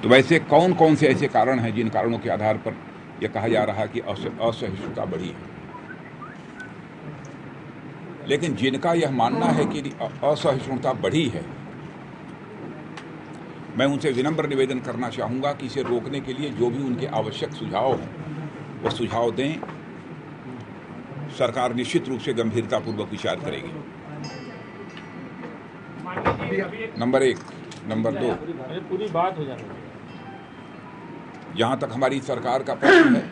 तो वैसे कौन कौन से ऐसे कारण हैं जिन कारणों के आधार पर यह कहा जा रहा है कि असहिष्णुता बढ़ी है? लेकिन जिनका यह मानना है कि असहिष्णुता बढ़ी है, मैं उनसे विनम्र निवेदन करना चाहूँगा कि इसे रोकने के लिए जो भी उनके आवश्यक सुझाव हों वो सुझाव दें। सरकार निश्चित रूप से गंभीरतापूर्वक विचार करेगी। नंबर 1। नंबर 2, पूरी बात हो जाएगी। जहाँ तक हमारी सरकार का प्रश्न है,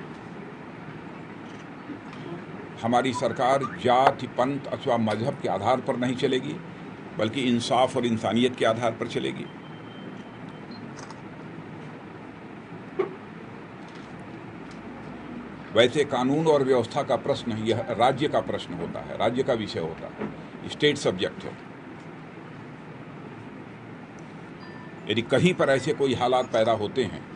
हमारी सरकार जाति, पंथ अथवा मजहब के आधार पर नहीं चलेगी, बल्कि इंसाफ और इंसानियत के आधार पर चलेगी। वैसे कानून और व्यवस्था का प्रश्न यह राज्य का प्रश्न होता है, राज्य का विषय होता है, स्टेट सब्जेक्ट है। यदि कहीं पर ऐसे कोई हालात पैदा होते हैं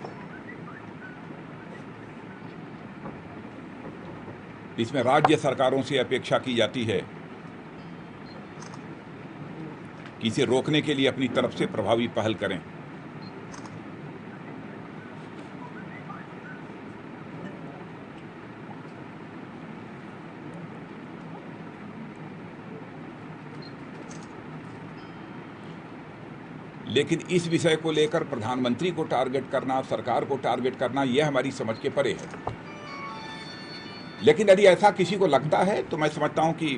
इसमें राज्य सरकारों से अपेक्षा की जाती है कि इसे रोकने के लिए अपनी तरफ से प्रभावी पहल करें। लेकिन इस विषय को लेकर प्रधानमंत्री को टारगेट करना, सरकार को टारगेट करना, यह हमारी समझ के परे है। लेकिन यदि ऐसा किसी को लगता है तो मैं समझता हूं कि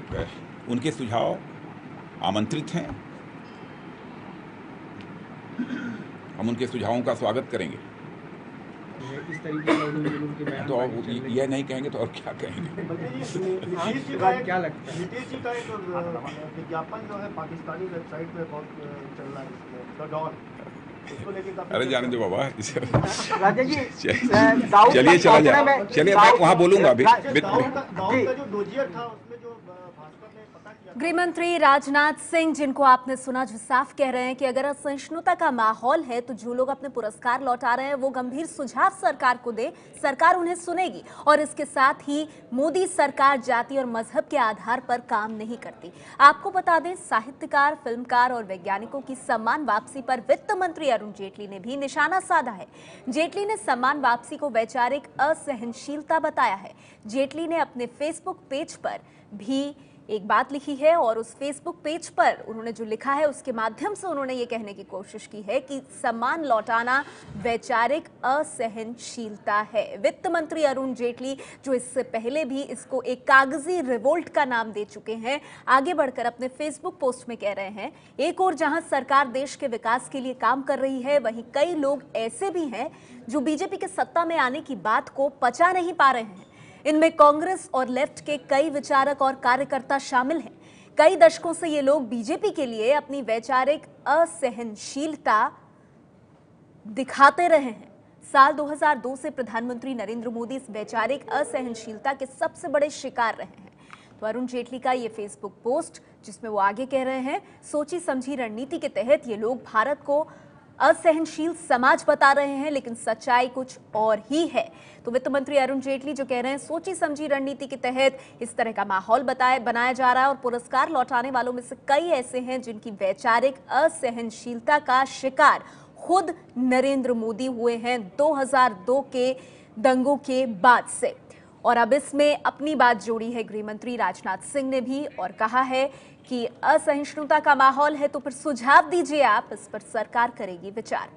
उनके सुझाव आमंत्रित हैं। हम उनके सुझावों का स्वागत करेंगे। इस तरीके का तो अब यह नहीं कहेंगे तो और क्या कहेंगे? क्या लगता है? नीतीश जी का एक विज्ञापन जो है पाकिस्तानी वेबसाइट पे बहुत चल रहा है, द डॉन, उसको लेके अरे जाने दो बाबा, राजा जी चलिए चला जाए, चलिए मैं वहाँ बोलूँगा अभी। दाऊद का जो डोजियर था उसमें जो भास्कर ने पता किया। गृह मंत्री राजनाथ सिंह, जिनको आपने सुना, जो साफ कह रहे हैं कि अगर असहिष्णुता का माहौल है तो जो लोग अपने पुरस्कार लौटा रहे हैं वो गंभीर सुझाव सरकार को दे, सरकार उन्हें सुनेगी। और इसके साथ ही मोदी सरकार जाति और मजहब के आधार पर काम नहीं करती। आपको बता दें, साहित्यकार, फिल्मकार और वैज्ञानिकों की सम्मान वापसी पर वित्त मंत्री अरुण जेटली ने भी निशाना साधा है। जेटली ने सम्मान वापसी को वैचारिक असहनशीलता बताया है। जेटली ने अपने फेसबुक पेज पर भी एक बात लिखी है और उस फेसबुक पेज पर उन्होंने जो लिखा है उसके माध्यम से उन्होंने ये कहने की कोशिश की है कि सम्मान लौटाना वैचारिक असहनशीलता है। वित्त मंत्री अरुण जेटली, जो इससे पहले भी इसको एक कागजी रिवोल्ट का नाम दे चुके हैं, आगे बढ़कर अपने फेसबुक पोस्ट में कह रहे हैं, एक और जहां सरकार देश के विकास के लिए काम कर रही है, वहीं कई लोग ऐसे भी हैं जो बीजेपी के सत्ता में आने की बात को पचा नहीं पा रहे हैं। इनमें कांग्रेस और लेफ्ट के कई विचारक और कार्यकर्ता शामिल हैं। कई दशकों से ये लोग बीजेपी के लिए अपनी वैचारिक असहनशीलता दिखाते रहे हैं। साल 2002 से प्रधानमंत्री नरेंद्र मोदी इस वैचारिक असहनशीलता के सबसे बड़े शिकार रहे हैं। तो अरुण जेटली का ये फेसबुक पोस्ट, जिसमें वो आगे कह रहे हैं, सोची समझी रणनीति के तहत ये लोग भारत को असहनशील समाज बता रहे हैं, लेकिन सच्चाई कुछ और ही है। तो वित्त मंत्री अरुण जेटली जो कह रहे हैं, सोची समझी रणनीति के तहत इस तरह का माहौल बनाया जा रहा है और पुरस्कार लौटाने वालों में से कई ऐसे हैं जिनकी वैचारिक असहनशीलता का शिकार खुद नरेंद्र मोदी हुए हैं 2002 के दंगों के बाद से। और अब इसमें अपनी बात जोड़ी है गृह मंत्री राजनाथ सिंह ने भी और कहा है कि असहिष्णुता का माहौल है तो फिर सुझाव दीजिए आप, इस पर सरकार करेगी विचार।